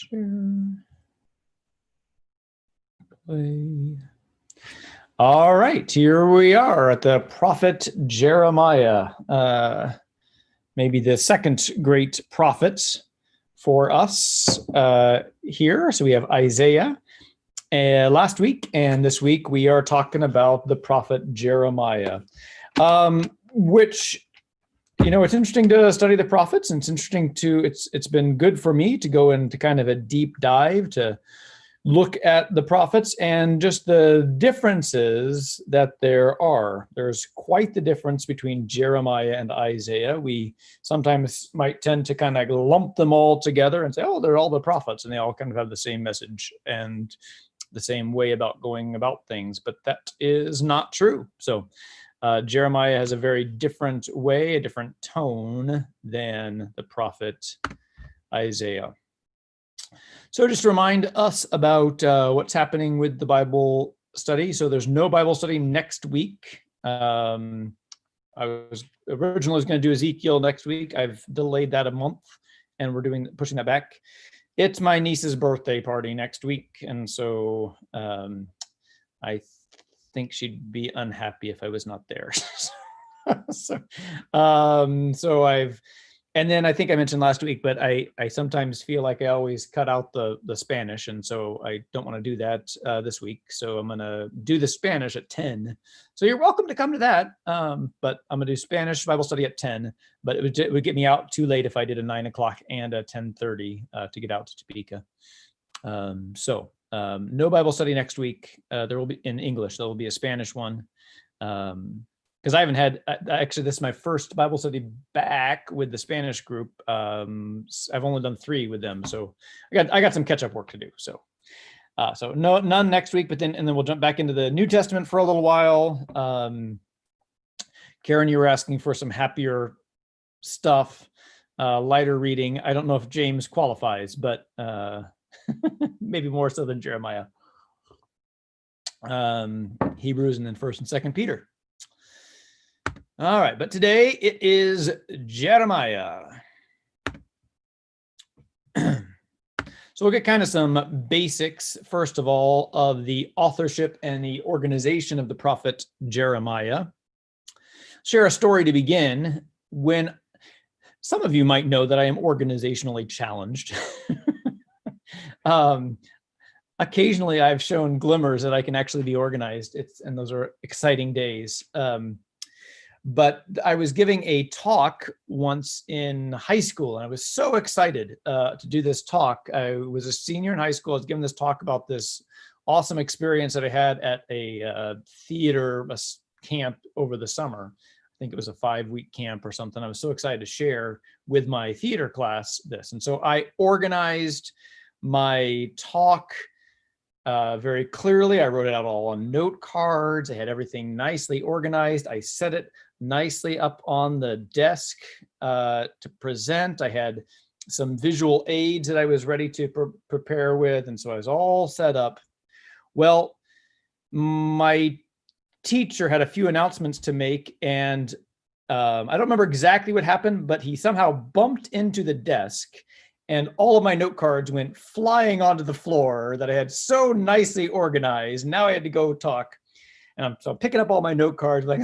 Share. Play. All right, here we are at the prophet Jeremiah, maybe the second great prophet for us here. So we have Isaiah last week, and this week we are talking about the prophet Jeremiah, which, you know, it's interesting to study the prophets, and it's interesting to, it's been good for me to go into kind of a deep dive to look at the prophets and just the differences that there are. There's quite the difference between Jeremiah and Isaiah. We sometimes might tend to kind of lump them all together and say, oh, they're all the prophets, and they all kind of have the same message and the same way about going about things, but that is not true. So Jeremiah has a very different way, a different tone than the prophet Isaiah. So just to remind us about what's happening with the Bible study. So there's no Bible study next week. I was originally going to do Ezekiel next week. I've delayed that a month, and we're pushing that back. It's my niece's birthday party next week, and so I think she'd be unhappy if I was not there. So I've, and then I think I mentioned last week, but I sometimes feel like I always cut out the Spanish, and so I don't want to do that this week. So I'm going to do the Spanish at 10. So you're welcome to come to that, but I'm going to do Spanish Bible study at 10, but it would get me out too late if I did a 9 o'clock and a 10:30 to get out to Topeka. No Bible study next week. There will be in English. There will be a Spanish one. Because I haven't had, actually, this is my first Bible study back with the Spanish group. I've only done 3 with them, so I got some catch-up work to do. So none next week, but then we'll jump back into the New Testament for a little while. Karen, you were asking for some happier stuff, lighter reading. I don't know if James qualifies, but maybe more so than Jeremiah. Hebrews, and then 1st and 2nd Peter. All right, but today it is Jeremiah. So we'll get kind of some basics, first of all, of the authorship and the organization of the prophet Jeremiah. Share a story to begin. When some of you might know that I am organizationally challenged. Occasionally I've shown glimmers that I can actually be organized. And those are exciting days. But I was giving a talk once in high school, and I was so excited to do this talk. I was a senior in high school. I was giving this talk about this awesome experience that I had at a theater camp over the summer. I think it was a 5-week camp or something. I was so excited to share with my theater class this. And so I organized my talk very clearly. I wrote it out all on note cards. I had everything nicely organized. I set it nicely up on the desk to present. I had some visual aids that I was ready to prepare with, and so I was all set up. Well, my teacher had a few announcements to make, and I don't remember exactly what happened, but he somehow bumped into the desk, and all of my note cards went flying onto the floor that I had so nicely organized. Now I had to go talk, and I'm picking up all my note cards, like,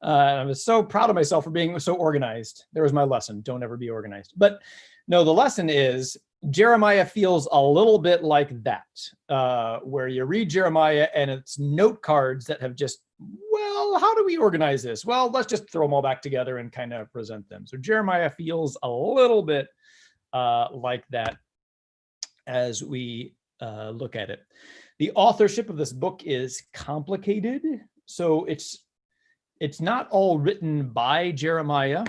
I was so proud of myself for being so organized. There was my lesson. Don't ever be organized. But no, the lesson is Jeremiah feels a little bit like that, where you read Jeremiah and it's note cards that have just, well, how do we organize this? Well, let's just throw them all back together and kind of present them. So Jeremiah feels a little bit like that as we look at it. The authorship of this book is complicated. So it's not all written by Jeremiah.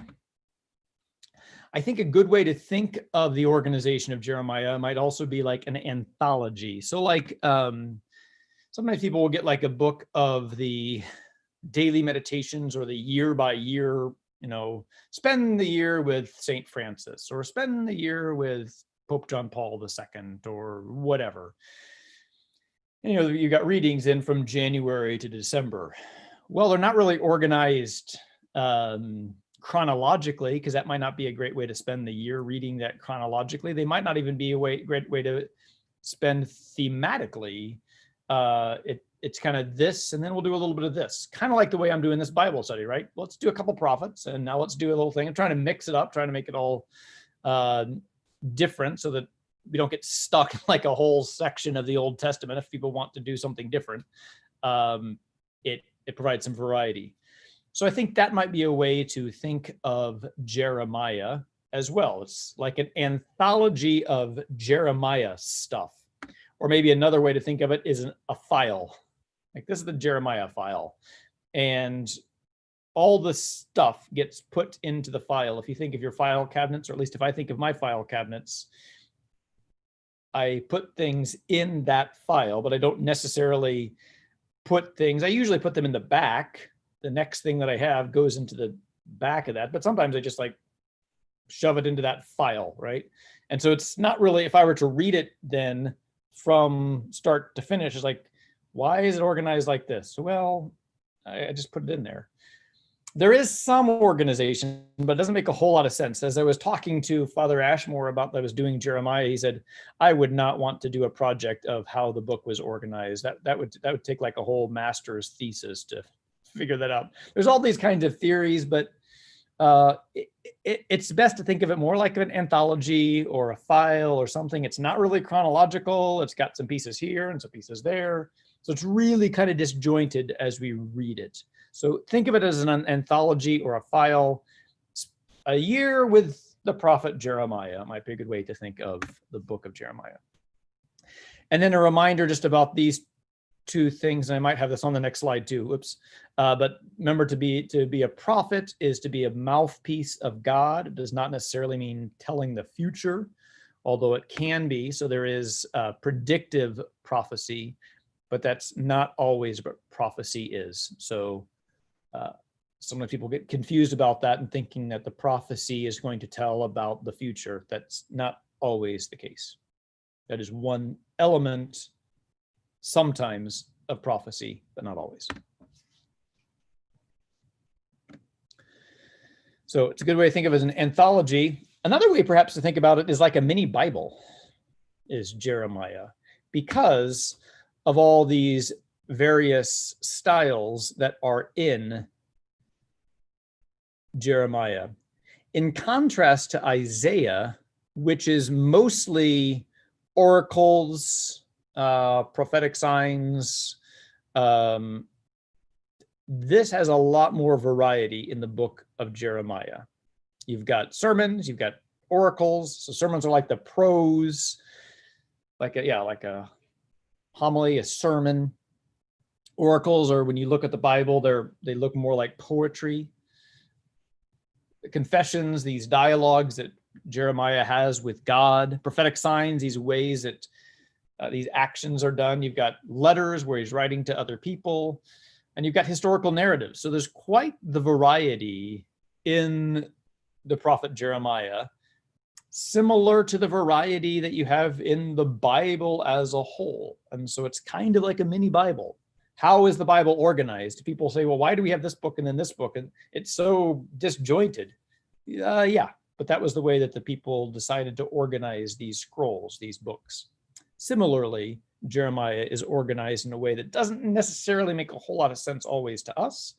I think a good way to think of the organization of Jeremiah might also be like an anthology. So like sometimes people will get like a book of the daily meditations or the year by year, spend the year with St. Francis, or spend the year with Pope John Paul II, or whatever. And, you got readings in from January to December. Well, they're not really organized chronologically, because that might not be a great way to spend the year reading that chronologically. They might not even be a great way to spend thematically. It's kind of this, and then we'll do a little bit of this, kind of like the way I'm doing this Bible study, right? Let's do a couple prophets, and now let's do a little thing. I'm trying to mix it up, trying to make it all different so that we don't get stuck in like a whole section of the Old Testament. If people want to do something different, it provides some variety. So I think that might be a way to think of Jeremiah as well. It's like an anthology of Jeremiah stuff. Or maybe another way to think of it is a file. Like this is the Jeremiah file. And all the stuff gets put into the file. If you think of your file cabinets, or at least if I think of my file cabinets, I put things in that file, but I don't necessarily put things, I usually put them in the back. The next thing that I have goes into the back of that, but sometimes I just like shove it into that file, right? And so it's not really, if I were to read it then from start to finish, it's like, why is it organized like this? Well, I just put it in there. There is some organization, but it doesn't make a whole lot of sense. As I was talking to Father Ashmore about that I was doing Jeremiah, he said, I would not want to do a project of how the book was organized. That would take like a whole master's thesis to figure that out. There's all these kinds of theories, but it's best to think of it more like an anthology or a file or something. It's not really chronological. It's got some pieces here and some pieces there. So it's really kind of disjointed as we read it. So think of it as an anthology or a file. A year with the prophet Jeremiah might be a good way to think of the book of Jeremiah. And then a reminder just about these two things, and I might have this on the next slide too. Whoops. But remember, to be a prophet is to be a mouthpiece of God. It does not necessarily mean telling the future, although it can be. So there is predictive prophecy, but that's not always what prophecy is. So sometimes people get confused about that and thinking that the prophecy is going to tell about the future. That's not always the case. That is one element sometimes of prophecy, but not always. So it's a good way to think of it as an anthology. Another way perhaps to think about it is like a mini Bible is Jeremiah, because of all these various styles that are in Jeremiah. In contrast to Isaiah, which is mostly oracles, prophetic signs, this has a lot more variety in the book of Jeremiah. You've got sermons, you've got oracles. So sermons are like the prose, like a homily, a sermon. Oracles are, when you look at the Bible, they look more like poetry. The confessions, these dialogues that Jeremiah has with God. Prophetic signs, these ways that these actions are done. You've got letters where he's writing to other people, and you've got historical narratives. So there's quite the variety in the prophet Jeremiah, similar to the variety that you have in the Bible as a whole. And so it's kind of like a mini Bible. How is the Bible organized? People say, well, why do we have this book and then this book? And it's so disjointed. Yeah, but that was the way that the people decided to organize these scrolls, these books. Similarly, Jeremiah is organized in a way that doesn't necessarily make a whole lot of sense always to us,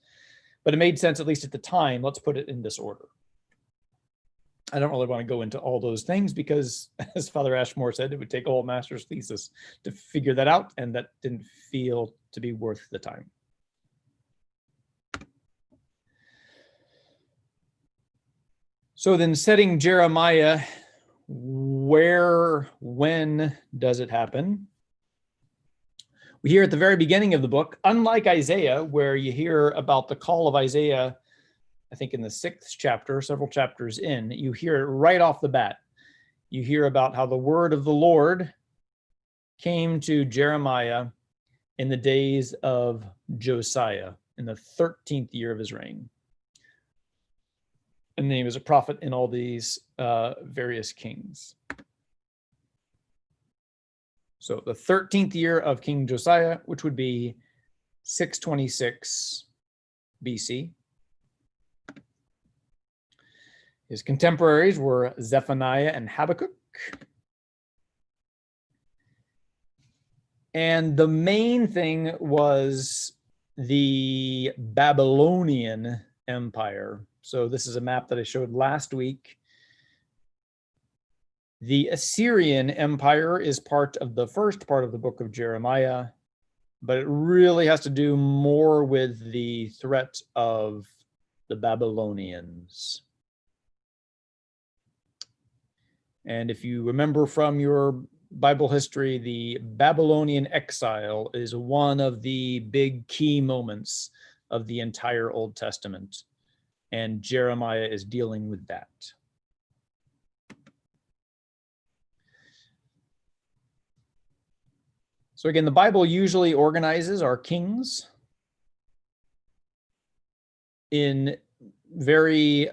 but it made sense, at least at the time. Let's put it in this order. I don't really want to go into all those things because, as Father Ashmore said, it would take a whole master's thesis to figure that out, and that didn't feel to be worth the time. So then, setting Jeremiah, where, when does it happen? We hear at the very beginning of the book, unlike Isaiah, where you hear about the call of Isaiah, I think in the 6th chapter, several chapters in, you hear it right off the bat. You hear about how the word of the Lord came to Jeremiah in the days of Josiah, in the 13th year of his reign. And then he was a prophet in all these various kings. So the 13th year of King Josiah, which would be 626 BC. His contemporaries were Zephaniah and Habakkuk. And the main thing was the Babylonian Empire. So this is a map that I showed last week. The Assyrian Empire is part of the first part of the book of Jeremiah, but it really has to do more with the threat of the Babylonians. And if you remember from your Bible history, the Babylonian exile is one of the big key moments of the entire Old Testament, and Jeremiah is dealing with that. So again, the Bible usually organizes our kings in very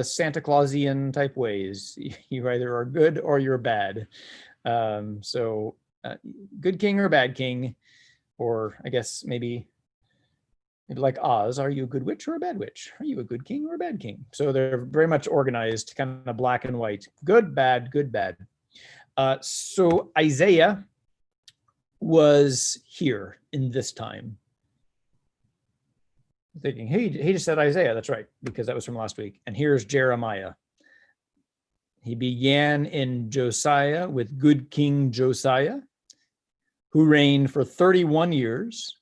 Santa Clausian type ways. You either are good or you're bad. Good king or bad king, or I guess maybe like Oz, are you a good witch or a bad witch? Are you a good king or a bad king? So they're very much organized, kind of black and white, good, bad, good, bad. So Isaiah was here in this time. Thinking, hey, he just said Isaiah. That's right, because that was from last week. And here's Jeremiah. He began in Josiah with good King Josiah, who reigned for 31 years,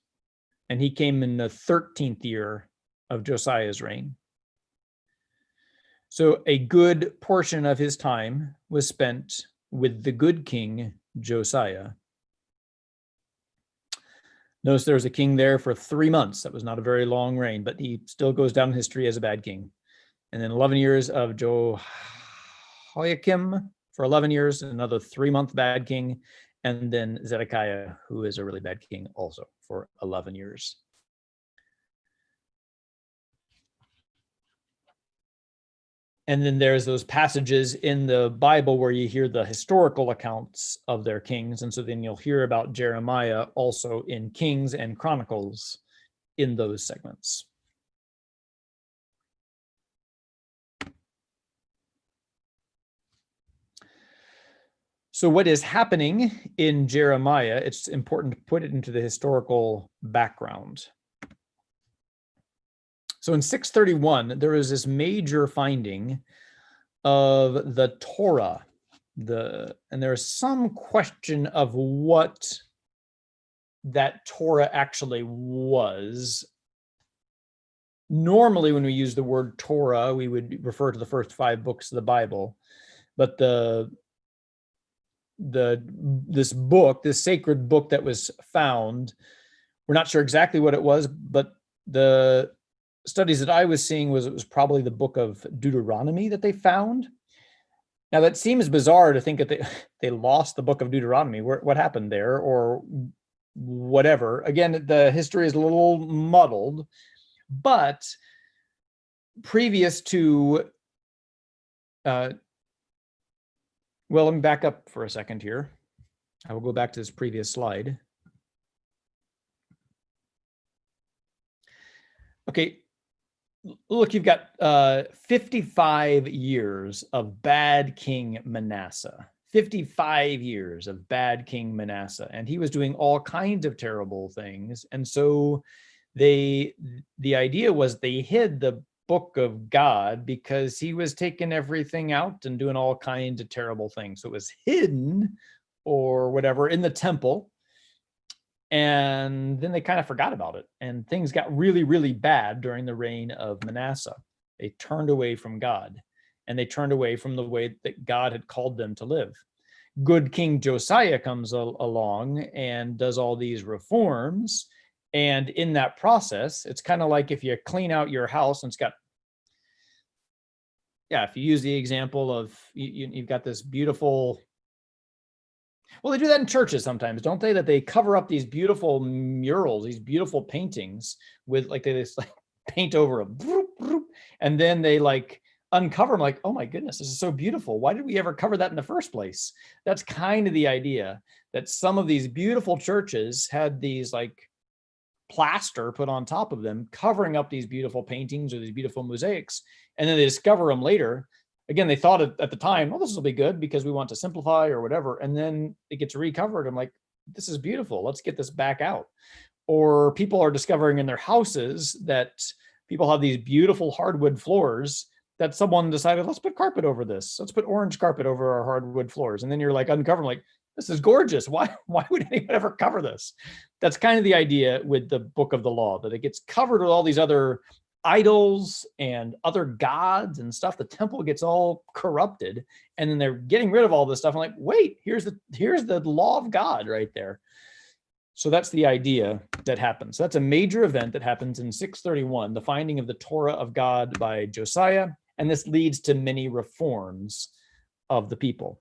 and he came in the 13th year of Josiah's reign. So a good portion of his time was spent with the good King Josiah. Notice there was a king there for 3 months. That was not a very long reign, but he still goes down in history as a bad king. And then 11 years of Jehoiakim for 11 years, another 3-month bad king. And then Zedekiah, who is a really bad king also for 11 years. And then there's those passages in the Bible where you hear the historical accounts of their kings. And so then you'll hear about Jeremiah also in Kings and Chronicles in those segments. So what is happening in Jeremiah, it's important to put it into the historical background. So in 631, there was this major finding of the Torah, and there's some question of what that Torah actually was. Normally, when we use the word Torah, we would refer to the first 5 books of the Bible, but this book, this sacred book that was found, we're not sure exactly what it was, but the studies that I was seeing was it was probably the book of Deuteronomy that they found. Now that seems bizarre to think that they lost the book of Deuteronomy. What happened there or whatever. Again, the history is a little muddled, but previous to, well, let me back up for a second here. I will go back to this previous slide. Okay. Look, you've got 55 years of bad King Manasseh. 55 years of bad King Manasseh. And he was doing all kinds of terrible things. And so the idea was they hid the book of God because he was taking everything out and doing all kinds of terrible things. So it was hidden or whatever in the temple. And then they kind of forgot about it. And things got really, really bad during the reign of Manasseh. They turned away from God, and they turned away from the way that God had called them to live. Good King Josiah comes along and does all these reforms. And in that process, it's kind of like if you clean out your house and it's got, if you use the example of you've got this beautiful, well, they do that in churches sometimes, don't they? That they cover up these beautiful murals, these beautiful paintings with they just paint over them, and then they uncover them like, oh my goodness, this is so beautiful. Why did we ever cover that in the first place? That's kind of the idea, that some of these beautiful churches had these plaster put on top of them, covering up these beautiful paintings or these beautiful mosaics. And then they discover them later. again, they thought at the time, oh, this will be good because we want to simplify or whatever. And then it gets recovered. I'm like, this is beautiful. Let's get this back out. Or people are discovering in their houses that people have these beautiful hardwood floors that someone decided, let's put carpet over this. Let's put orange carpet over our hardwood floors. And then you're like uncovering, like, this is gorgeous. Why would anyone ever cover this? That's kind of the idea with the book of the law, that it gets covered with all these other idols and other gods and stuff. The temple gets all corrupted, and then they're getting rid of all this stuff. I'm like, wait, here's the law of God right there. So that's the idea that happens. That's a major event that happens in 631, the finding of the Torah of God by Josiah. And this leads to many reforms of the people,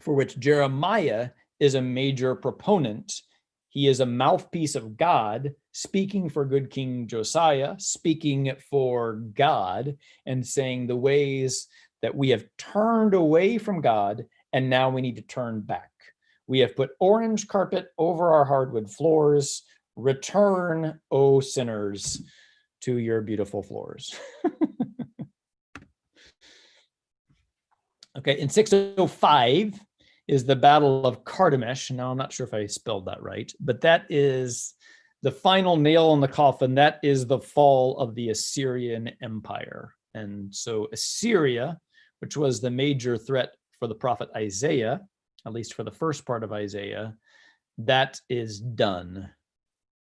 for which Jeremiah is a major proponent. He is a mouthpiece of God, speaking for good King Josiah, speaking for God, and saying the ways that we have turned away from God, and now we need to turn back. We have put orange carpet over our hardwood floors. Return, O sinners, to your beautiful floors. Okay, in 605 is the Battle of Carchemish. Now, I'm not sure if I spelled that right, but that is the final nail in the coffin. That is the fall of the Assyrian Empire. And so Assyria, which was the major threat for the prophet Isaiah, at least for the first part of Isaiah, that is done.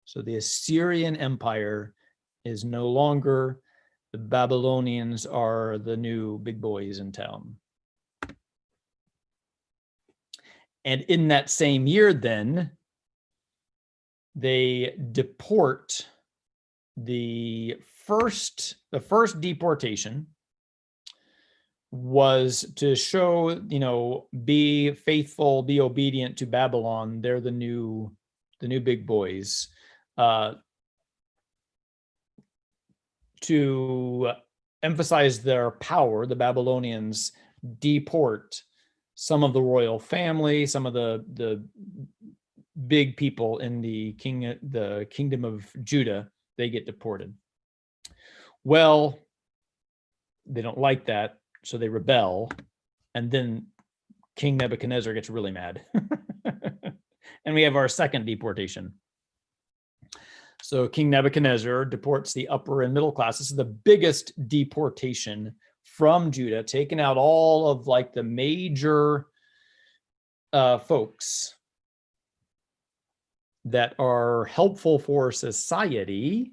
So the Assyrian Empire is no longer. The Babylonians are the new big boys in town. And in that same year, then, they deport the first deportation was to show, be faithful, be obedient to Babylon. They're the new big boys. To emphasize their power, the Babylonians deport some of the royal family, some of the big people in the kingdom of Judah. They get deported. Well, they don't like that, so they rebel, and then King Nebuchadnezzar gets really mad. And we have our second deportation. So King Nebuchadnezzar deports the upper and middle class. This is the biggest deportation from Judah, taking out all of the major folks that are helpful for society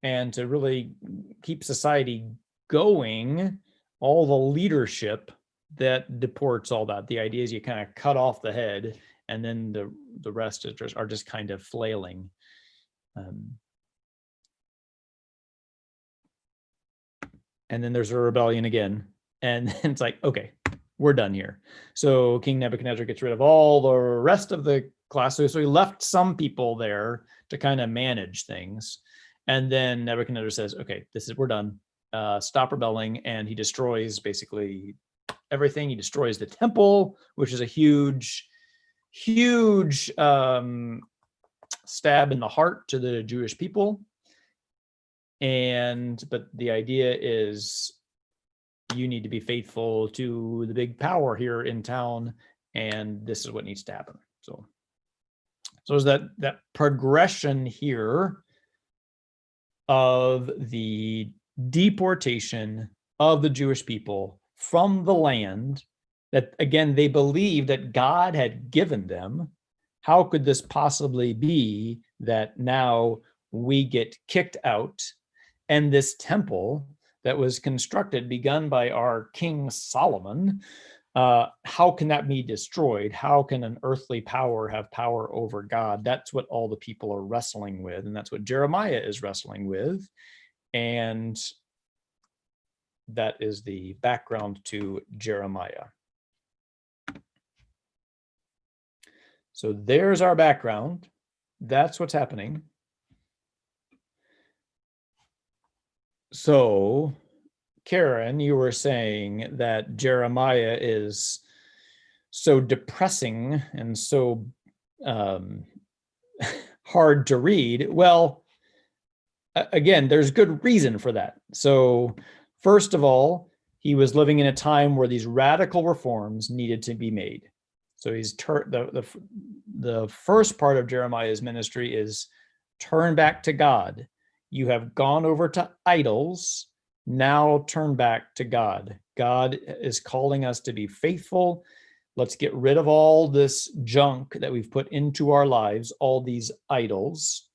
and to really keep society going, all the leadership that deports all that. The idea is you kind of cut off the head, and then the rest are just kind of flailing. And then there's a rebellion again. And then it's like, okay, we're done here. So King Nebuchadnezzar gets rid of all the rest of the class. So he left some people there to kind of manage things. And then Nebuchadnezzar says, okay, we're done. Stop rebelling. And he destroys basically everything. He destroys the temple, which is a huge stab in the heart to the Jewish people. But the idea is you need to be faithful to the big power here in town, and this is what needs to happen. So there's that progression here of the deportation of the Jewish people from the land that, again, they believed that God had given them. How could this possibly be that now we get kicked out? And this temple that was constructed, begun by our King Solomon, how can that be destroyed? How can an earthly power have power over God? That's what all the people are wrestling with, and that's what Jeremiah is wrestling with. And that is the background to Jeremiah. So there's our background. That's what's happening. So, Karen, you were saying that Jeremiah is so depressing and so hard to read. Well, again, there's good reason for that. So, first of all, he was living in a time where these radical reforms needed to be made. So he's the first part of Jeremiah's ministry is turn back to God. You have gone over to idols. Now turn back to God. God is calling us to be faithful. Let's get rid of all this junk that we've put into our lives, all these idols.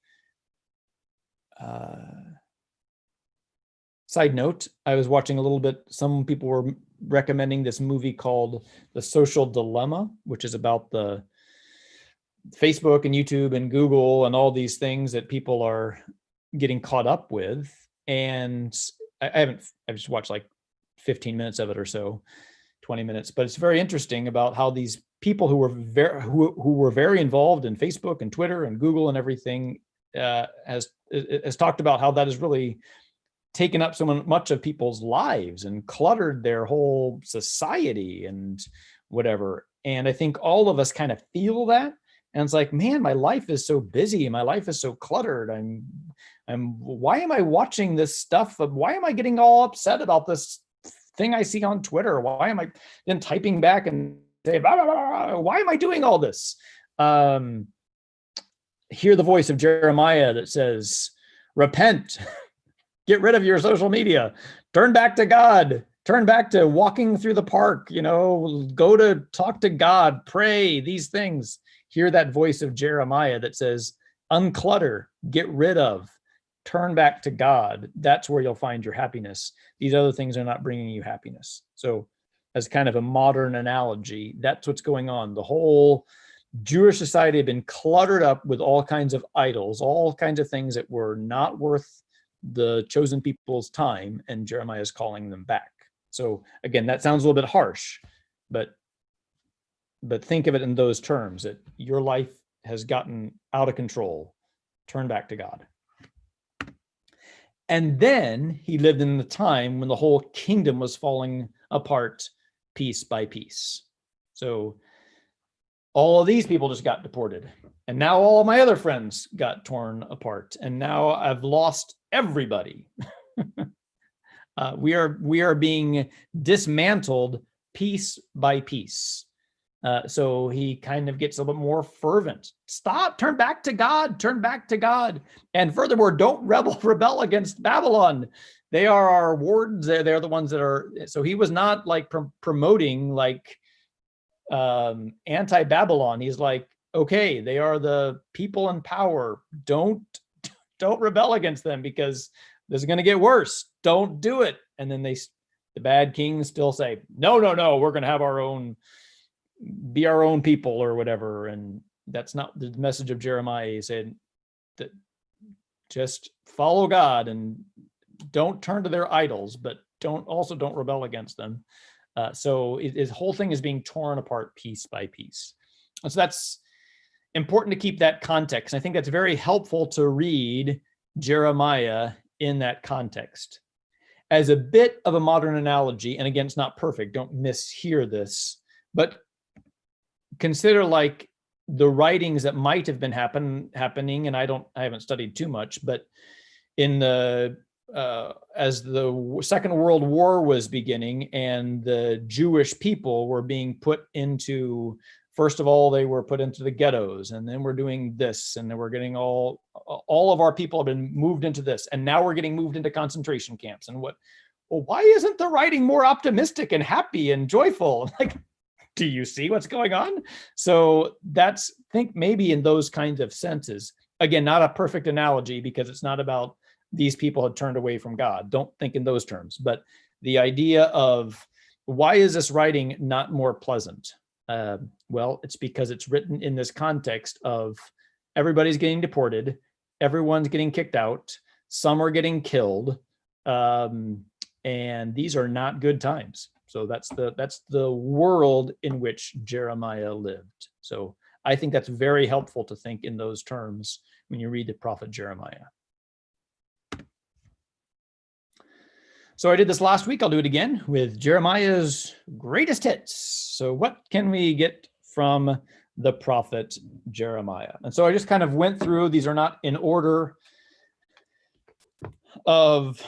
Side note, I was watching a little bit, some people were recommending this movie called The Social Dilemma, which is about the Facebook and YouTube and Google and all these things that people are getting caught up with. And I've just watched like 15 minutes of it or so, 20 minutes, but it's very interesting about how these people who were very involved in Facebook and Twitter and Google and everything has talked about how that has really taken up so much of people's lives and cluttered their whole society and whatever. And I think all of us kind of feel that. And it's like, man, my life is so busy. My life is so cluttered. Why am I watching this stuff? Why am I getting all upset about this thing I see on Twitter? Why am I then typing back and say, blah, blah, blah, why am I doing all this? Hear the voice of Jeremiah that says, repent, get rid of your social media, turn back to God, turn back to walking through the park, go to talk to God, pray, these things. Hear that voice of Jeremiah that says, unclutter, get rid of, turn back to God. That's where you'll find your happiness. These other things are not bringing you happiness. So as kind of a modern analogy, that's what's going on. The whole Jewish society had been cluttered up with all kinds of idols, all kinds of things that were not worth the chosen people's time, and Jeremiah is calling them back. So again, that sounds a little bit harsh, but think of it in those terms, that your life has gotten out of control. Turn back to God. And then he lived in the time when the whole kingdom was falling apart piece by piece. So all of these people just got deported. And now all of my other friends got torn apart. And now I've lost everybody. We are being dismantled piece by piece. So he kind of gets a little bit more fervent. Stop, turn back to God, turn back to God. And furthermore, don't rebel against Babylon. They are our wardens. They're the ones that are, so he was not like promoting like anti-Babylon. He's like, okay, they are the people in power. Don't rebel against them because this is going to get worse. Don't do it. And then the bad kings still say, no, we're going to have be our own people or whatever. And that's not the message of Jeremiah. He said that just follow God and don't turn to their idols, but don't rebel against them. So his whole thing is being torn apart piece by piece. And so that's important to keep that context. I think that's very helpful to read Jeremiah in that context. As a bit of a modern analogy, and again, it's not perfect, don't mishear this, but consider like the writings that might have been happening, and I haven't studied too much, but in the as the Second World War was beginning and the Jewish people were being put into, first of all, they were put into the ghettos, and then we're doing this, and then we're getting all of our people have been moved into this, and now we're getting moved into concentration camps. And why isn't the writing more optimistic and happy and joyful? Like, do you see what's going on? So think maybe in those kinds of senses. Again, not a perfect analogy because it's not about these people had turned away from God. Don't think in those terms. But the idea of why is this writing not more pleasant? Well, it's because it's written in this context of everybody's getting deported, everyone's getting kicked out, some are getting killed, and these are not good times. So that's the world in which Jeremiah lived. So I think that's very helpful to think in those terms when you read the prophet Jeremiah. So I did this last week. I'll do it again with Jeremiah's greatest hits. So what can we get from the prophet Jeremiah? And so I just kind of went through. These are not in order of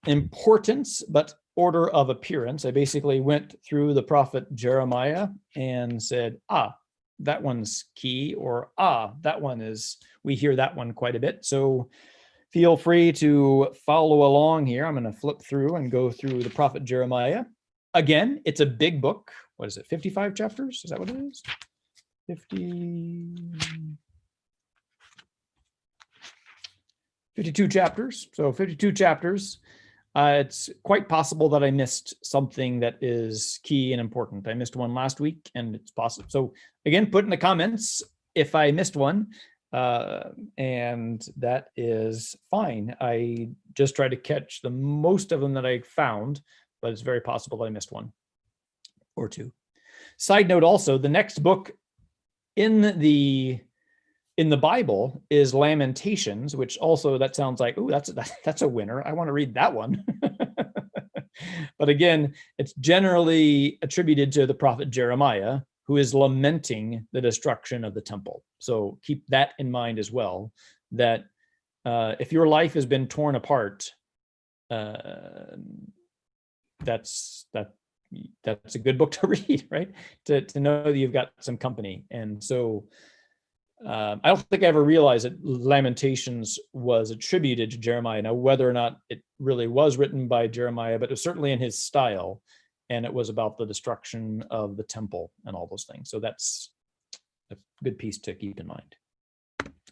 importance, but order of appearance. I basically went through the prophet Jeremiah and said, that one's key, or that one is, we hear that one quite a bit. So feel free to follow along here. I'm going to flip through and go through the prophet Jeremiah. Again, it's a big book. What is it, 55 chapters? Is that what it is? 52 chapters. So 52 chapters. It's quite possible that I missed something that is key and important. I missed one last week, and it's possible. So again, put in the comments if I missed one, and that is fine. I just tried to catch the most of them that I found, but it's very possible that I missed one or two. Side note also, the next book in the Bible is Lamentations, which also, that sounds like, oh, that's a winner. I want to read that one. But again, it's generally attributed to the prophet Jeremiah, who is lamenting the destruction of the temple. So keep that in mind as well, that if your life has been torn apart, that's a good book to read, right? To know that you've got some company. And so I don't think I ever realized that Lamentations was attributed to Jeremiah. Now, whether or not it really was written by Jeremiah, but it was certainly in his style, and it was about the destruction of the temple and all those things. So that's a good piece to keep in mind.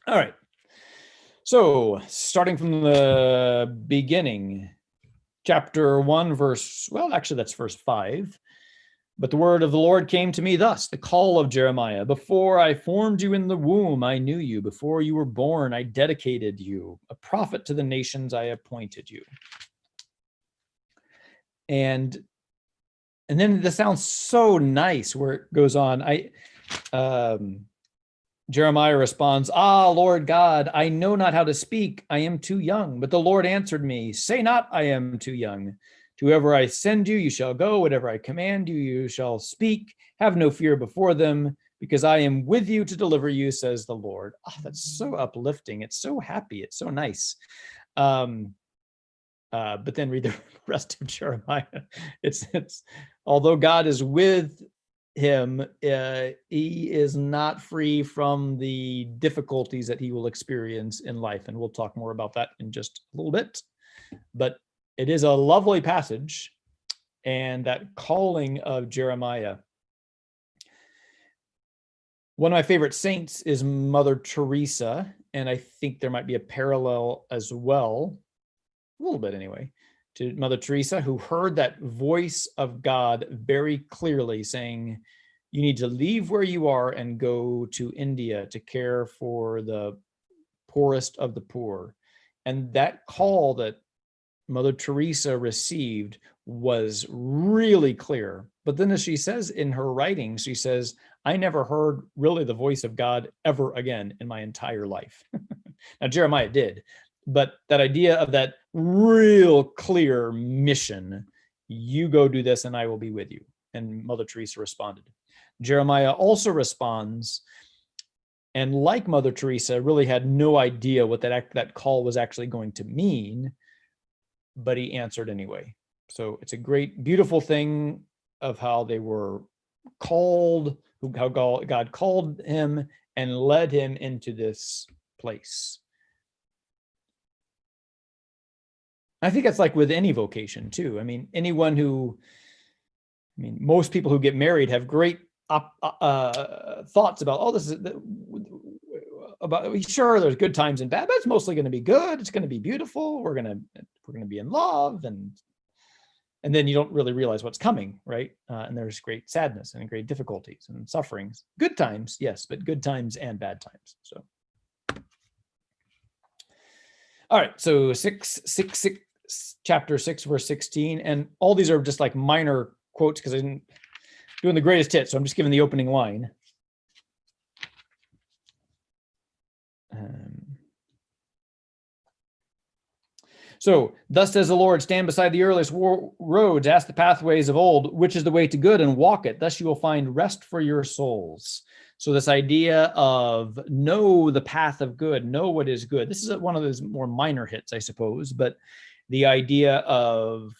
All right. So starting from the beginning, chapter 1, verse, well, actually that's verse 5. But the word of the Lord came to me thus, the call of Jeremiah. Before I formed you in the womb, I knew you. Before you were born, I dedicated you. A prophet to the nations, I appointed you. And then this sounds so nice where it goes on. Jeremiah responds, Lord God, I know not how to speak. I am too young. But the Lord answered me, say not, I am too young. To whoever I send you, you shall go. Whatever I command you, you shall speak. Have no fear before them, because I am with you to deliver you, says the Lord. That's so uplifting. It's so happy. It's so nice. But then read the rest of Jeremiah. It's although God is with him, he is not free from the difficulties that he will experience in life. And we'll talk more about that in just a little bit. But it is a lovely passage, and that calling of Jeremiah. One of my favorite saints is Mother Teresa, and I think there might be a parallel as well, a little bit anyway, to Mother Teresa, who heard that voice of God very clearly saying, you need to leave where you are and go to India to care for the poorest of the poor. And that call that Mother Teresa received was really clear. But then as she says in her writings, she says, I never heard really the voice of God ever again in my entire life. Now, Jeremiah did, but that idea of that real clear mission, you go do this and I will be with you. And Mother Teresa responded. Jeremiah also responds, and like Mother Teresa, really had no idea what that call was actually going to mean, but he answered anyway. So it's a great, beautiful thing of how they were called, how God called him and led him into this place. I think that's like with any vocation too. I mean, most people who get married have great thoughts about, this is about, sure, there's good times and bad, but it's mostly going to be good. It's going to be beautiful. We're going to be in love, and then you don't really realize what's coming, right? And there's great sadness and great difficulties and sufferings. Good times, yes, but good times and bad times. So, all right. So chapter 6, verse 16, and all these are just like minor quotes because I didn't doing the greatest hits, so I'm just giving the opening line. So, thus says the Lord, stand beside the earliest roads, ask the pathways of old, which is the way to good, and walk it. Thus you will find rest for your souls. So this idea of know the path of good, know what is good. This is one of those more minor hits, I suppose, but the idea of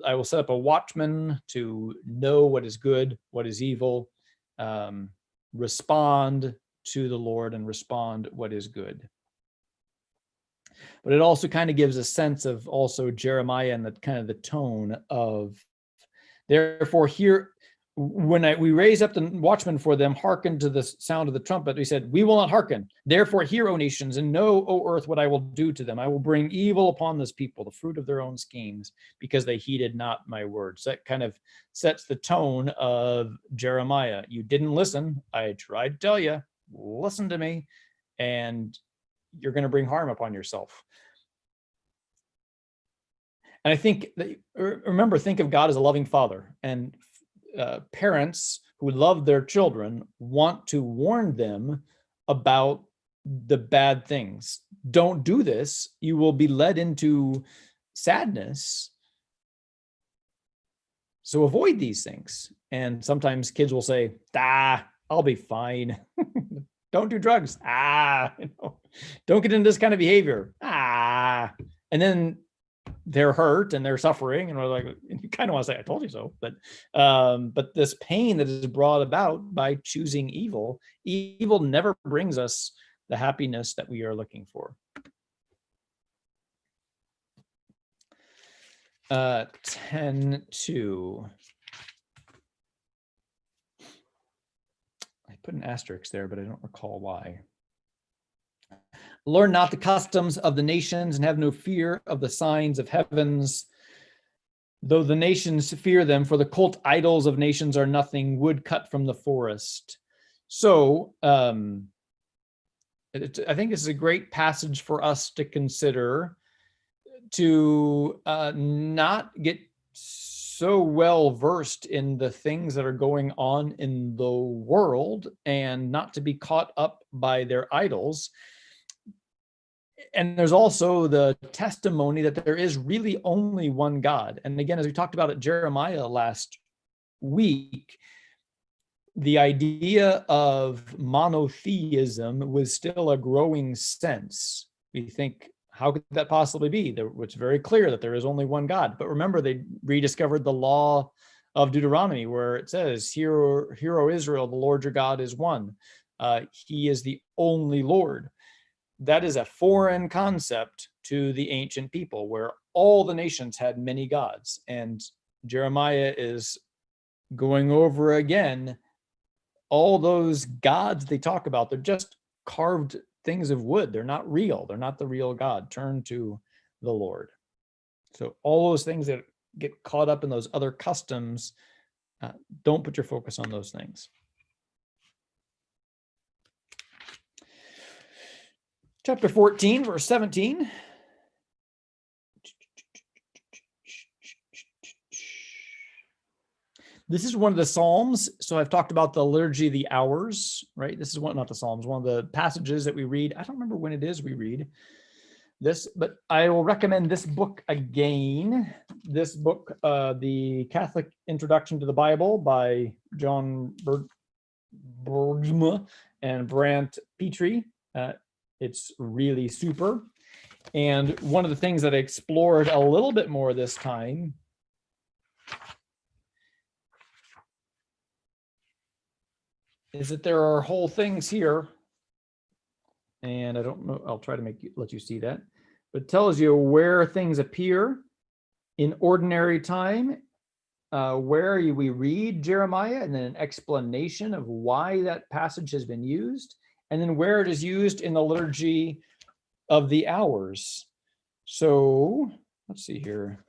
I will set up a watchman to know what is good, what is evil, respond to the Lord and respond what is good. But it also kind of gives a sense of also Jeremiah and the kind of the tone of, therefore here, when we raise up the watchmen for them, hearken to the sound of the trumpet. We said, we will not hearken. Therefore hear, O nations, and know, O earth, what I will do to them. I will bring evil upon this people, the fruit of their own schemes, because they heeded not my words. That kind of sets the tone of Jeremiah. You didn't listen. I tried to tell you, listen to me, and you're going to bring harm upon yourself. And I think that, remember, think of God as a loving father, and parents who love their children want to warn them about the bad things. Don't do this. You will be led into sadness. So avoid these things. And sometimes kids will say, I'll be fine. Don't do drugs. Don't get into this kind of behavior. And then they're hurt and they're suffering, and we're like, you kind of want to say, I told you so. But this pain that is brought about by choosing evil never brings us the happiness that we are looking for. 10:2. I put an asterisk there, but I don't recall why. Learn not the customs of the nations, and have no fear of the signs of heavens. Though the nations fear them, for the cult idols of nations are nothing, wood cut from the forest. So I think this is a great passage for us to consider, to not get so well versed in the things that are going on in the world, and not to be caught up by their idols. And there's also the testimony that there is really only one God. And again, as we talked about at Jeremiah last week, the idea of monotheism was still a growing sense. We think, how could that possibly be? It's very clear that there is only one God. But remember, they rediscovered the law of Deuteronomy, where it says, Hear, O Israel, the Lord your God is one. He is the only Lord. That is a foreign concept to the ancient people, where all the nations had many gods. And Jeremiah is going over again all those gods they talk about. They're just carved things of wood. They're not real. They're not the real God. Turn to the Lord. So all those things that get caught up in those other customs, don't put your focus on those things. Chapter 14, verse 17. This is one of the Psalms. So I've talked about the liturgy of the hours, right? This is one, not the Psalms, one of the passages that we read. I don't remember when it is we read this, but I will recommend this book again. This book, The Catholic Introduction to the Bible by John Bergma and Brant Petrie. It's really super. And one of the things that I explored a little bit more this time is that there are whole things here, and I don't know, I'll try to let you see that, but it tells you where things appear in ordinary time, where we read Jeremiah, and then an explanation of why that passage has been used, and then where it is used in the liturgy of the hours. So let's see here.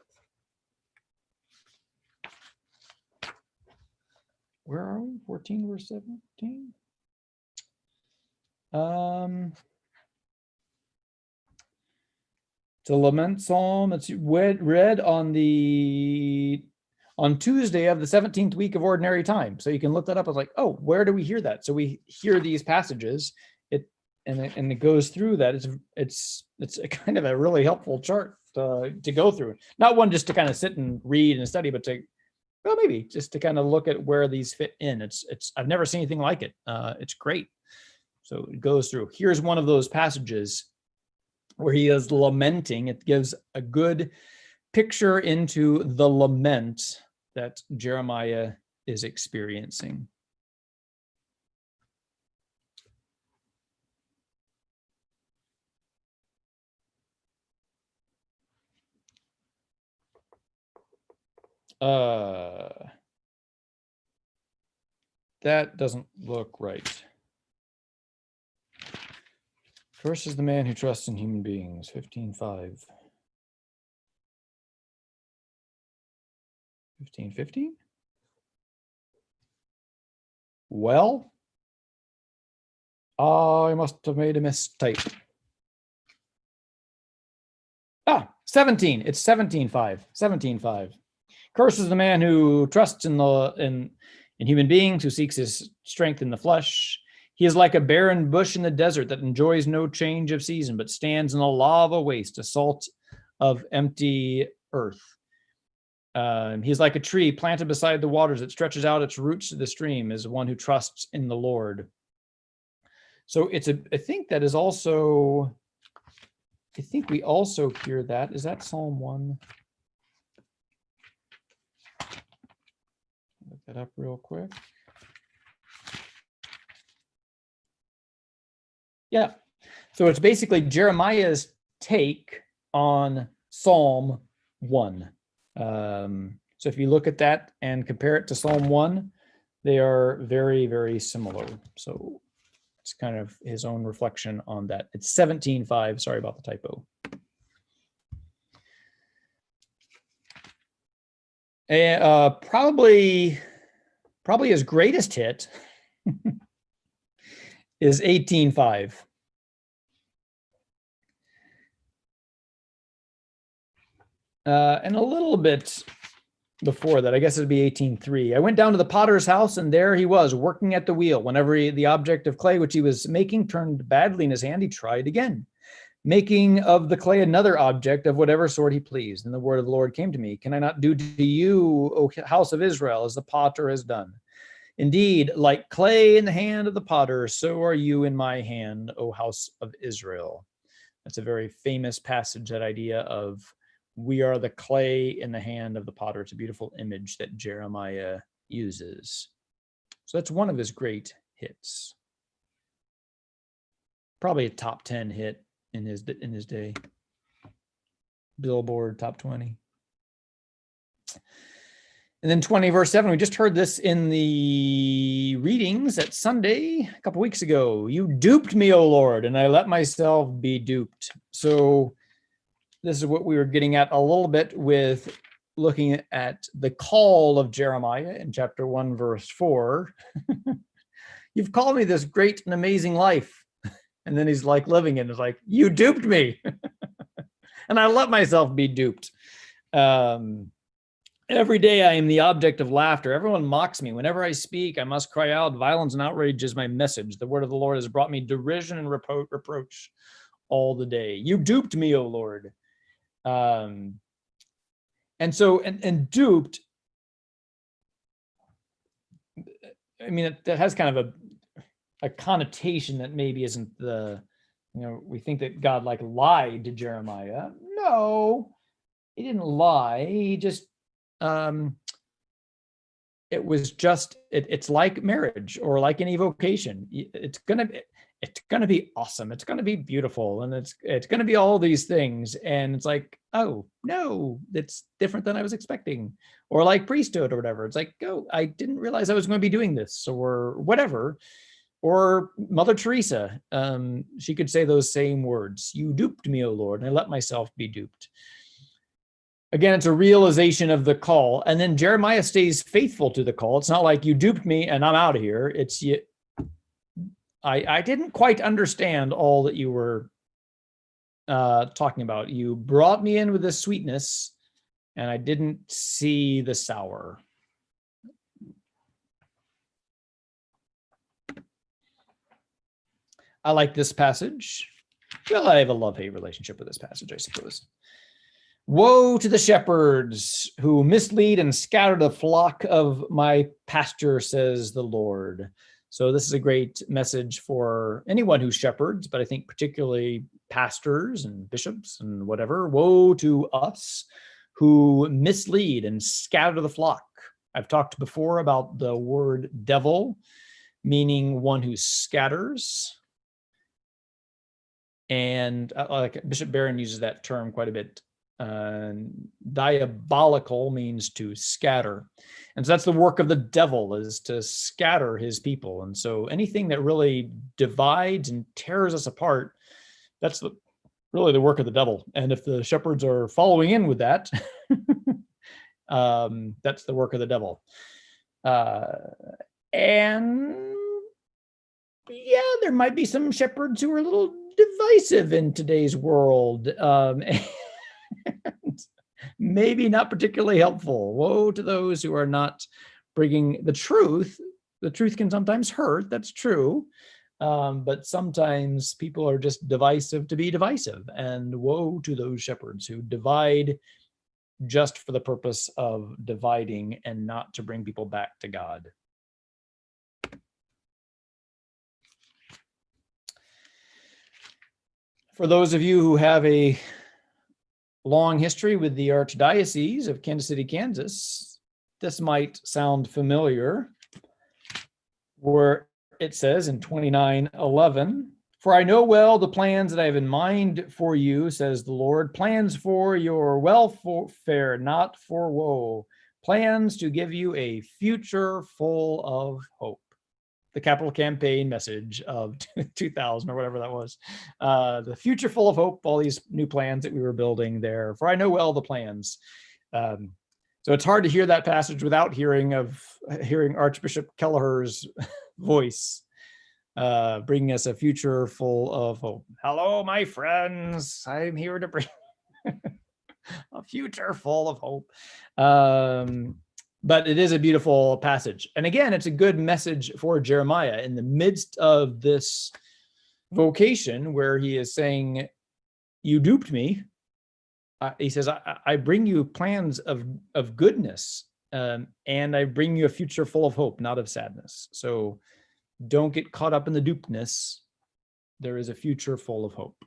Where are we? 14 verse 17. It's a lament psalm. It's read on Tuesday of the 17th week of ordinary time. So you can look that up. It's like, oh, where do we hear that? So we hear these passages. And it goes through that. It's a kind of a really helpful chart to go through. Not one just to kind of sit and read and study, but maybe just to kind of look at where these fit in. I've never seen anything like it. It's great. So it goes through. Here's one of those passages where he is lamenting. It gives a good picture into the lament that Jeremiah is experiencing. That doesn't look right. Cursed is the man who trusts in human beings, 15:5. 15:15? Well, I must have made a mistake. 17. It's 17:5. 17:5. Cursed is the man who trusts in human beings, who seeks his strength in the flesh. He is like a barren bush in the desert that enjoys no change of season, but stands in a lava waste, a salt of empty earth. He's like a tree planted beside the waters that stretches out its roots to the stream, is one who trusts in the Lord. So I think that is also, I think we also hear that. Is that Psalm 1? Look that up real quick. Yeah. So it's basically Jeremiah's take on Psalm 1. So if you look at that and compare it to Psalm 1, they are very, very similar. So it's kind of his own reflection on that. It's 17:5. Sorry about the typo. And probably his greatest hit is 18:5. And a little bit before that, I guess it'd be 18:3. I went down to the potter's house, and there he was working at the wheel. Whenever the object of clay which he was making turned badly in his hand, he tried again, making of the clay another object of whatever sort he pleased. And the word of the Lord came to me, can I not do to you, O house of Israel, as the potter has done? Indeed, like clay in the hand of the potter, so are you in my hand, O house of Israel. That's a very famous passage, that idea of we are the clay in the hand of the potter. It's a beautiful image that Jeremiah uses. So that's one of his great hits. Probably a top 10 hit in his day. Billboard top 20. And then 20 verse 7, we just heard this in the readings at Sunday a couple weeks ago. You duped me, O Lord, and I let myself be duped. So this is what we were getting at a little bit with looking at the call of Jeremiah in chapter 1, verse 4. You've called me this great and amazing life. And then he's like living it. It's like, you duped me. And I let myself be duped. Every day I am the object of laughter. Everyone mocks me. Whenever I speak, I must cry out. Violence and outrage is my message. The word of the Lord has brought me derision and reproach all the day. You duped me, O Lord. And so duped, I mean, that has kind of a connotation that maybe isn't we think that God like lied to Jeremiah. No, he didn't lie. He just, it was just, it's like marriage or like any vocation. It's going to be awesome. It's going to be beautiful. And it's going to be all these things. And it's like, oh no, it's different than I was expecting. Or like priesthood or whatever. It's like, oh, I didn't realize I was going to be doing this or whatever. Or Mother Teresa, she could say those same words. You duped me, O Lord, and I let myself be duped. Again, it's a realization of the call. And then Jeremiah stays faithful to the call. It's not like you duped me and I'm out of here. It's I didn't quite understand all that you were talking about. You brought me in with this sweetness and I didn't see the sour. I like this passage. Well, I have a love-hate relationship with this passage, I suppose. Woe to the shepherds who mislead and scatter the flock of my pasture, says the Lord. So this is a great message for anyone who shepherds, but I think particularly pastors and bishops and whatever. Woe to us who mislead and scatter the flock. I've talked before about the word devil, meaning one who scatters. And like Bishop Barron uses that term quite a bit. Diabolical means to scatter. And so that's the work of the devil, is to scatter his people. And so anything that really divides and tears us apart, that's really the work of the devil. And if the shepherds are following in with that, that's the work of the devil. And yeah, there might be some shepherds who are a little divisive in today's world. And maybe not particularly helpful. Woe to those who are not bringing the truth. The truth can sometimes hurt, that's true. But sometimes people are just divisive to be divisive. And woe to those shepherds who divide just for the purpose of dividing and not to bring people back to God. For those of you who have a long history with the Archdiocese of Kansas City, Kansas, this might sound familiar, where it says in 29:11, "For I know well the plans that I have in mind for you, says the Lord, plans for your welfare, not for woe, plans to give you a future full of hope." The capital campaign message of 2000 or whatever that was. The future full of hope, all these new plans that we were building there. For I know well the plans. So it's hard to hear that passage without hearing Archbishop Kelleher's voice, bringing us a future full of hope. Hello, my friends. I'm here to bring a future full of hope. But it is a beautiful passage. And again, it's a good message for Jeremiah in the midst of this vocation where he is saying, you duped me. He says, I bring you plans of goodness, and I bring you a future full of hope, not of sadness. So don't get caught up in the dupeness. There is a future full of hope.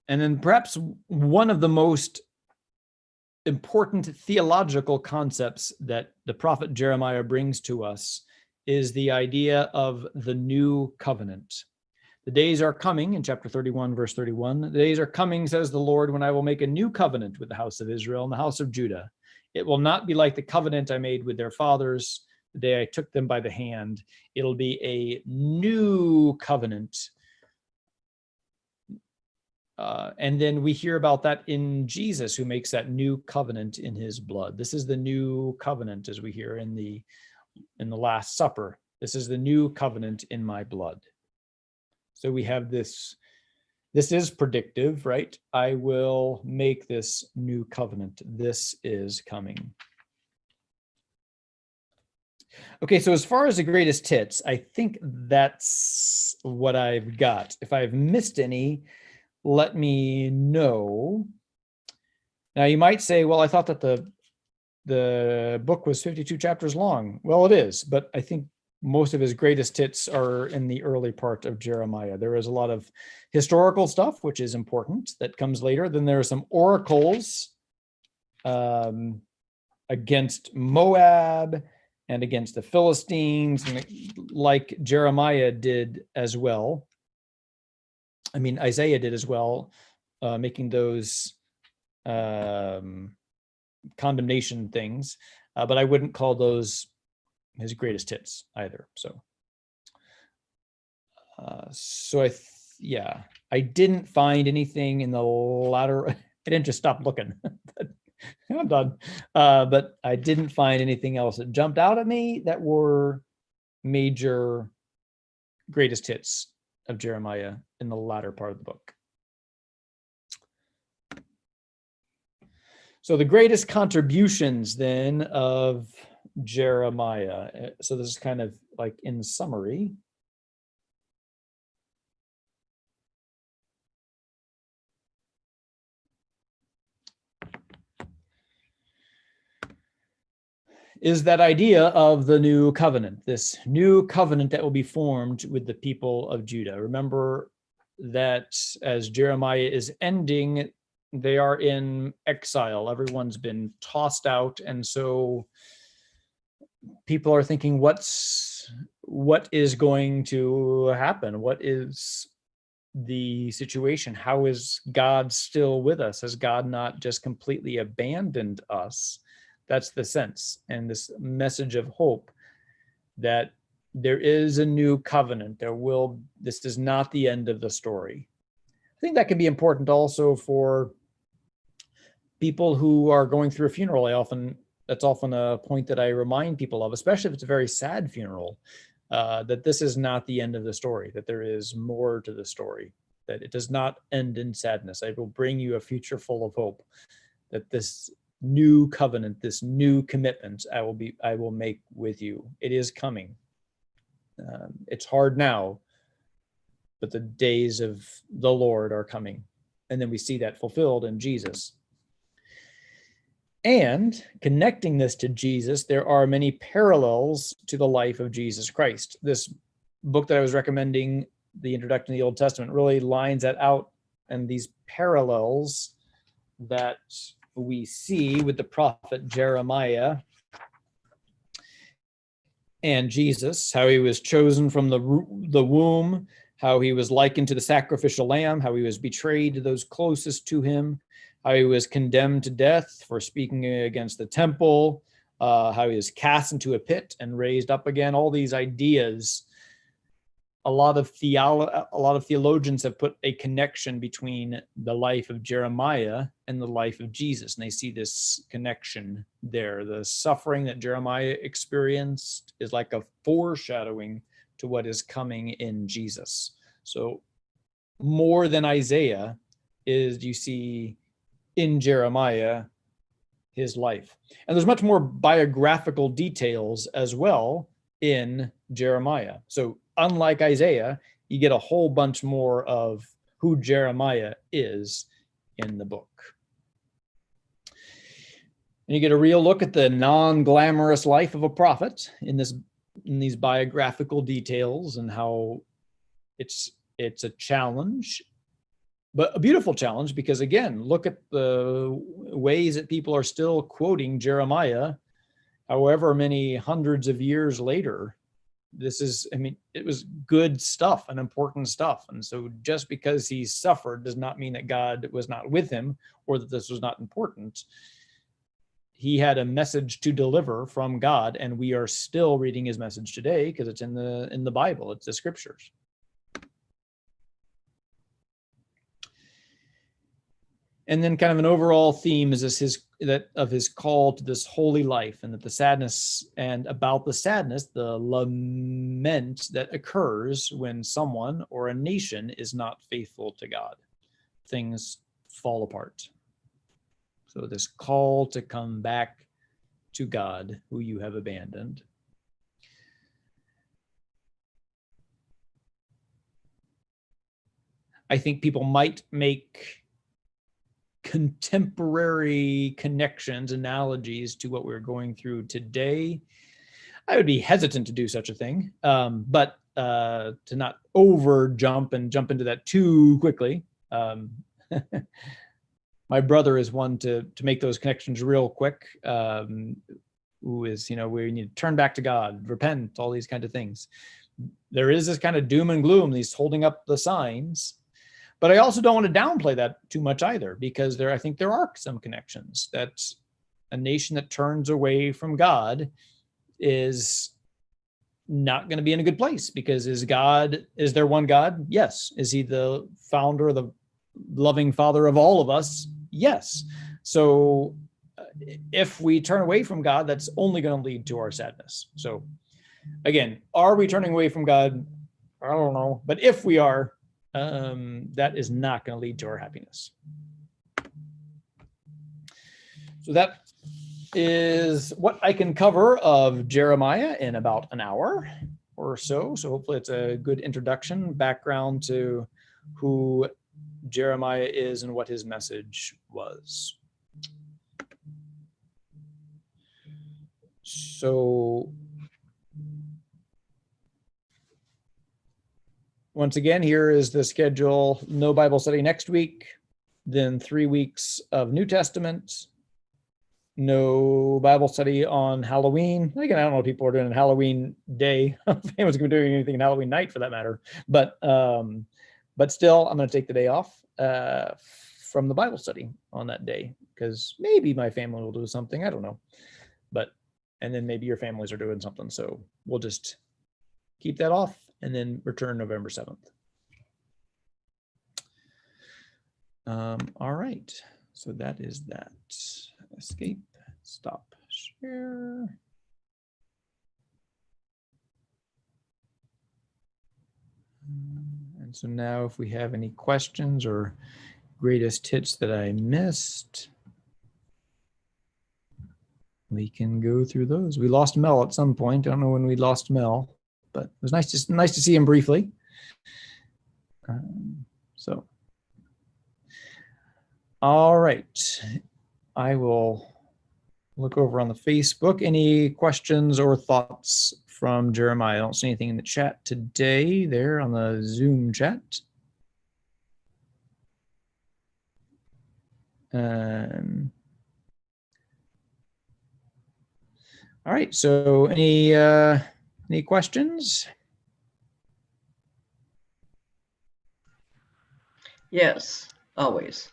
And then perhaps one of the most important theological concepts that the prophet Jeremiah brings to us is the idea of the new covenant. The days are coming, in chapter 31, verse 31, the days are coming, says the Lord, when I will make a new covenant with the house of Israel and the house of Judah. It will not be like the covenant I made with their fathers the day I took them by the hand. It'll be a new covenant. And then we hear about that in Jesus, who makes that new covenant in his blood. This is the new covenant, as we hear in the Last Supper. This is the new covenant in my blood. So we have this. This is predictive, right? I will make this new covenant. This is coming. Okay, so as far as the greatest hits, I think that's what I've got. If I've missed any, let me know. Now you might say, well, I thought that the book was 52 chapters long. Well, it is, but I think most of his greatest hits are in the early part of Jeremiah. There is a lot of historical stuff, which is important, that comes later. Then there are some oracles against Moab and against the Philistines, and like Jeremiah did as well. I mean, Isaiah did as well, making those condemnation things, but I wouldn't call those his greatest hits either. So, I didn't find anything in the latter. I didn't just stop looking. I'm done. But I didn't find anything else that jumped out at me that were major greatest hits of Jeremiah in the latter part of the book. So the greatest contributions then of Jeremiah. So this is kind of like in summary. is that idea of the new covenant, this new covenant that will be formed with the people of Judah. Remember that as Jeremiah is ending, they are in exile. Everyone's been tossed out. And so people are thinking, what is going to happen? What is the situation? How is God still with us? Has God not just completely abandoned us? That's the sense, and this message of hope that there is a new covenant. This is not the end of the story. I think that can be important also for people who are going through a funeral. That's often a point that I remind people of, especially if it's a very sad funeral, that this is not the end of the story, that there is more to the story, that it does not end in sadness. I will bring you a future full of hope, that this new covenant, this new commitment I will make with you. It is coming. It's hard now, but the days of the Lord are coming. And then we see that fulfilled in Jesus. And connecting this to Jesus, there are many parallels to the life of Jesus Christ. This book that I was recommending, The Introduction to the Old Testament, really lines that out, and these parallels that we see with the prophet Jeremiah and Jesus, how he was chosen from the womb, how he was likened to the sacrificial lamb, how he was betrayed to those closest to him, how he was condemned to death for speaking against the temple, how he was cast into a pit and raised up again. All these ideas, a lot of theologians have put a connection between the life of Jeremiah and the life of Jesus, and they see this connection there. The suffering that Jeremiah experienced is like a foreshadowing to what is coming in Jesus. So more than Isaiah is you see in Jeremiah his life. And there's much more biographical details as well in Jeremiah. So unlike Isaiah, you get a whole bunch more of who Jeremiah is in the book. And you get a real look at the non-glamorous life of a prophet in these biographical details, and how it's a challenge, but a beautiful challenge, because again, look at the ways that people are still quoting Jeremiah, however many hundreds of years later. It was good stuff and important stuff. And so just because he suffered does not mean that God was not with him or that this was not important. He had a message to deliver from God, and we are still reading his message today because it's in the Bible, it's the scriptures. And then kind of an overall theme is his call to this holy life, and that the sadness, the lament that occurs when someone or a nation is not faithful to God. Things fall apart. So this call to come back to God, who you have abandoned. I think people might make contemporary connections, analogies to what we're going through today. I would be hesitant to do such a thing, but to not jump into that too quickly. My brother is one to make those connections real quick, who is, we need to turn back to God, repent, all these kind of things. There is this kind of doom and gloom, these holding up the signs. But I also don't want to downplay that too much either, because I think there are some connections. That a nation that turns away from God is not going to be in a good place, because is there one God? Yes. Is he the founder, the loving father of all of us? Yes. So if we turn away from God, that's only going to lead to our sadness. So again, are we turning away from God? I don't know. But if we are, that is not going to lead to our happiness. So that is what I can cover of Jeremiah in about an hour or so. So hopefully it's a good introduction, background to who Jeremiah is and what his message was. So once again, here is the schedule. No Bible study next week, then 3 weeks of New Testament. No Bible study on Halloween. Again, I don't know what people are doing on Halloween day. If anyone's going to be doing anything on Halloween night, for that matter. But still, I'm going to take the day off from the Bible study on that day, because maybe my family will do something. I don't know. And then maybe your families are doing something. So we'll just keep that off and then return November 7th. All right. So that is that. Escape, stop, share. And so now if we have any questions or greatest hits that I missed, we can go through those. We lost Mel at some point. I don't know when we lost Mel, but it was nice to see him briefly. So, all right. I will look over on the Facebook. Any questions or thoughts from Jeremiah? I don't see anything in the chat today there on the Zoom chat. All right, so any questions? Yes, always.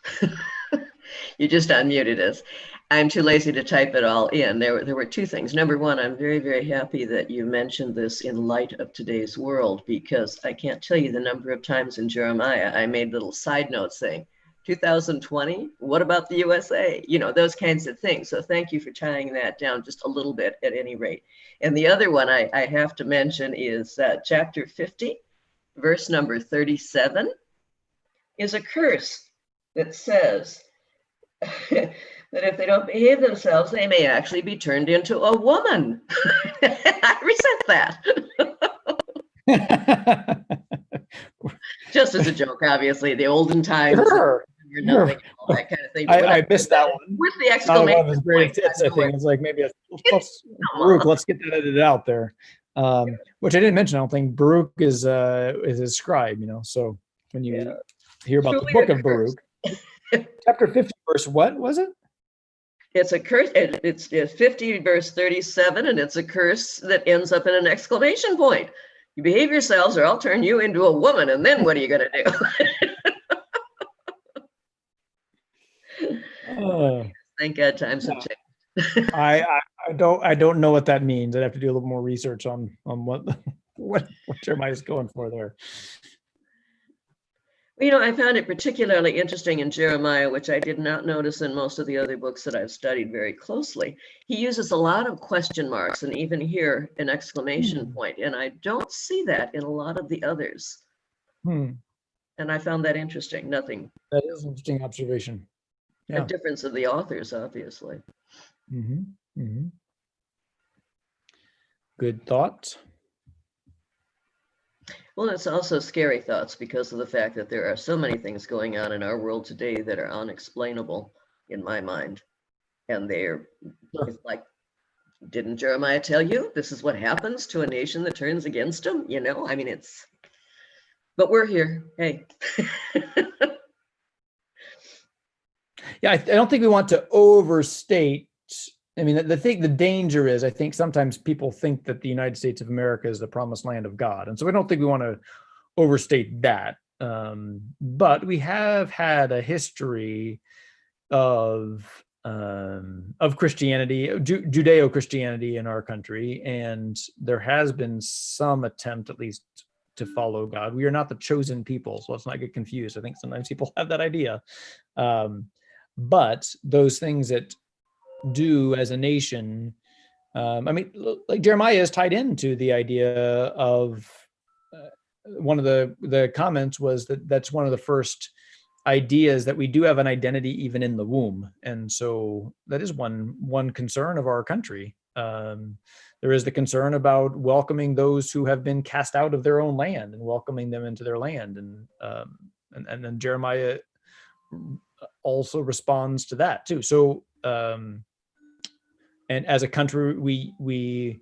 You just unmuted us. I'm too lazy to type it all in. There were two things. Number one, I'm very, very happy that you mentioned this in light of today's world, because I can't tell you the number of times in Jeremiah I made little side notes saying, 2020, what about the USA? You know, those kinds of things. So thank you for tying that down just a little bit at any rate. And the other one I have to mention is chapter 50, verse number 37, is a curse that says that if they don't behave themselves, they may actually be turned into a woman. I resent that. Just as a joke, obviously, the olden times. Sure. Nothing, all that kind of thing. I missed that one. With the exclamation point. Great hits, I think. It's like maybe Baruch, let's get that edited out there. Which I didn't mention. I don't think Baruch is his scribe, you know. So when you hear about the book of Baruch, chapter 50, verse what was it? It's a curse. It's 50, verse 37, and it's a curse that ends up in an exclamation point. You behave yourselves, or I'll turn you into a woman, and then what are you going to do? Thank God times have changed. I don't know what that means. I'd have to do a little more research on what Jeremiah is going for there. You know, I found it particularly interesting in Jeremiah, which I did not notice in most of the other books that I've studied very closely. He uses a lot of question marks, and even here an exclamation point, and I don't see that in a lot of the others. And I found that interesting. Nothing. That is an interesting observation. A difference of the authors, obviously. Good thought. Well, it's also scary thoughts because of the fact that there are so many things going on in our world today that are unexplainable in my mind. And it's like, didn't Jeremiah tell you this is what happens to a nation that turns against him? You know, I mean, but we're here. Hey. Yeah, I don't think we want to overstate. I mean, the danger is, I think sometimes people think that the United States of America is the promised land of God. And so I don't think we want to overstate that. But we have had a history of Christianity, Judeo-Christianity in our country. And there has been some attempt, at least, to follow God. We are not the chosen people, so let's not get confused. I think sometimes people have that idea. But those things that do as a nation, I mean, like Jeremiah is tied into the idea of one of the comments was that's one of the first ideas that we do have an identity even in the womb. And so that is one concern of our country. There is the concern about welcoming those who have been cast out of their own land and welcoming them into their land. And then Jeremiah also responds to that too. So and as a country, we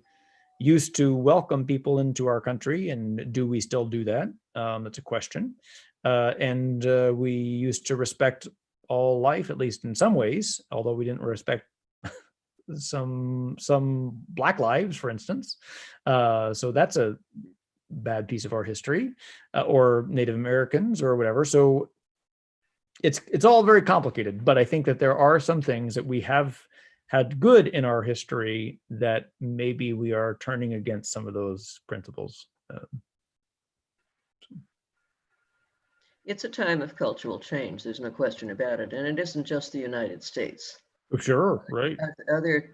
used to welcome people into our country, and do we still do that? That's a question. And we used to respect all life, at least in some ways, although we didn't respect some Black lives, for instance. So that's a bad piece of our history, or Native Americans or whatever. So it's all very complicated, but I think that there are some things that we have had good in our history that maybe we are turning against some of those principles. It's a time of cultural change. There's no question about it. And it isn't just the United States. Sure, right. Other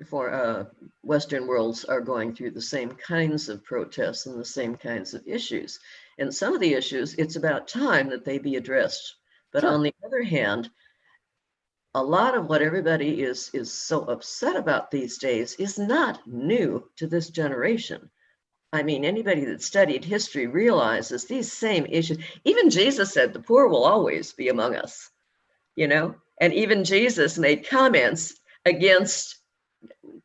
Western worlds are going through the same kinds of protests and the same kinds of issues. And some of the issues, it's about time that they be addressed. But Sure. on the other hand, a lot of what everybody is so upset about these days is not new to this generation. I mean, anybody that studied history realizes these same issues. Even Jesus said the poor will always be among us, you know? And even Jesus made comments against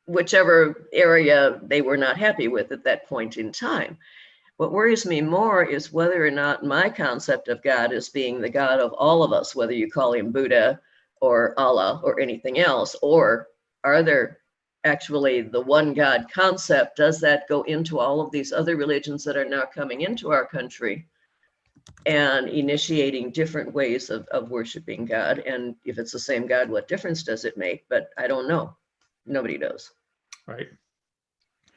whichever area they were not happy with at that point in time. What worries me more is whether or not my concept of God is being the God of all of us, whether you call him Buddha or Allah or anything else, or are there actually the one God concept? Does that go into all of these other religions that are now coming into our country and initiating different ways of worshiping God? And if it's the same God, what difference does it make? But I don't know. Nobody knows. Right.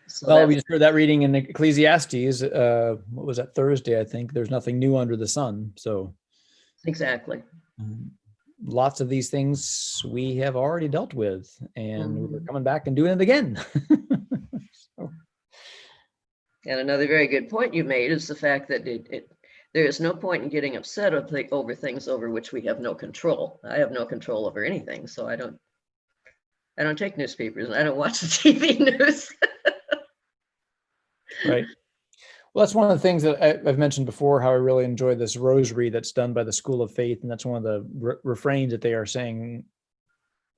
So Well, we just heard that reading in Ecclesiastes. What was that, Thursday? I think there's nothing new under the sun. So exactly. Lots of these things we have already dealt with, and we're Mhm. coming back and doing it again. So. And another very good point you made is the fact that there is no point in getting upset over things over which we have no control. I have no control over anything, so I don't take newspapers and I don't watch the TV news. Right. Well, that's one of the things that I've mentioned before, how I really enjoy this rosary that's done by the School of Faith. And that's one of the refrains that they are saying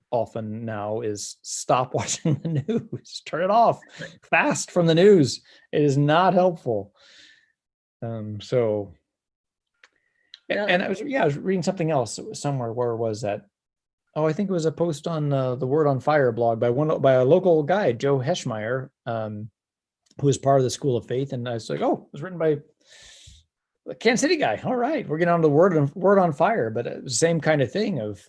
often now is stop watching the news, turn it off, fast from the news. It is not helpful. So, Yeah. and I was reading something else somewhere. Where was that? Oh, I think it was a post on the Word on Fire blog by a local guy, Joe Heschmeyer, who is part of the School of Faith. And I was like, oh, it was written by a Kansas City guy. All right, we're getting on the Word on Fire, but the same kind of thing of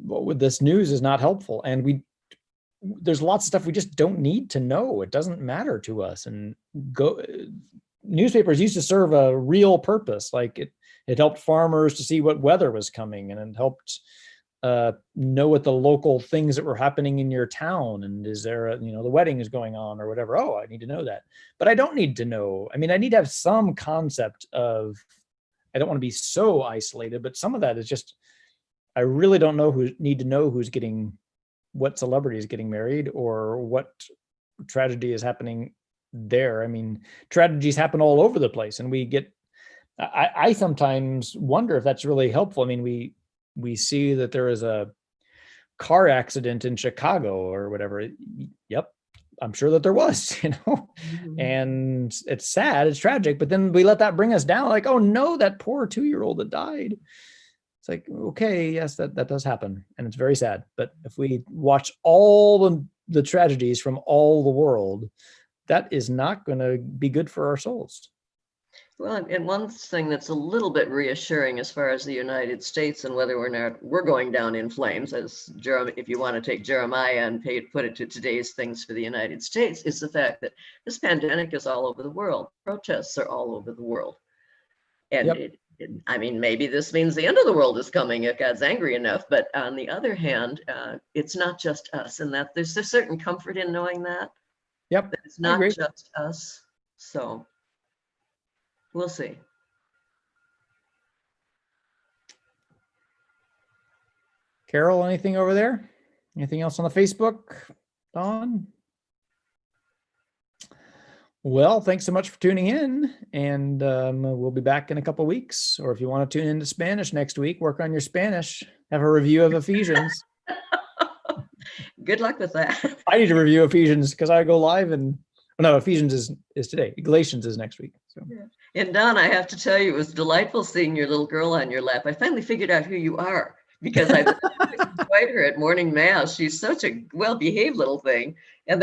with this news is not helpful. And there's lots of stuff we just don't need to know. It doesn't matter to us. And newspapers used to serve a real purpose. Like it helped farmers to see what weather was coming, and it helped know what the local things that were happening in your town, and is there the wedding is going on or whatever. Oh, I need to know that. But I don't need to know. I mean, I need to have some concept of, I don't want to be so isolated, but some of that is just, I really don't need to know what celebrity is getting married or what tragedy is happening there. I mean, tragedies happen all over the place, and I sometimes wonder if that's really helpful. I mean, we see that there is a car accident in Chicago or whatever. Yep, I'm sure that there was, and it's sad, it's tragic, but then we let that bring us down. Like, oh no, that poor 2-year-old that died. It's like, okay, yes, that does happen, and it's very sad. But if we watch all the tragedies from all the world, that is not going to be good for our souls. Well, and one thing that's a little bit reassuring as far as the United States and whether or not we're going down in flames, as if you want to take Jeremiah and put it to today's things for the United States, is the fact that this pandemic is all over the world. Protests are all over the world. And Yep. I mean, maybe this means the end of the world is coming if God's angry enough. But on the other hand, it's not just us, and that there's a certain comfort in knowing that. Yep. That it's not just us. So we'll see. Carol, anything over there? Anything else on the Facebook, Dawn? Well, thanks so much for tuning in, and we'll be back in a couple of weeks. Or if you want to tune into Spanish next week, work on your Spanish, have a review of Ephesians. Good luck with that. I need to review Ephesians because I go live and no, Ephesians is today. Galatians is next week. So. Yeah. And Don, I have to tell you, it was delightful seeing your little girl on your lap. I finally figured out who you are because I enjoyed her at morning mass. She's such a well-behaved little thing. And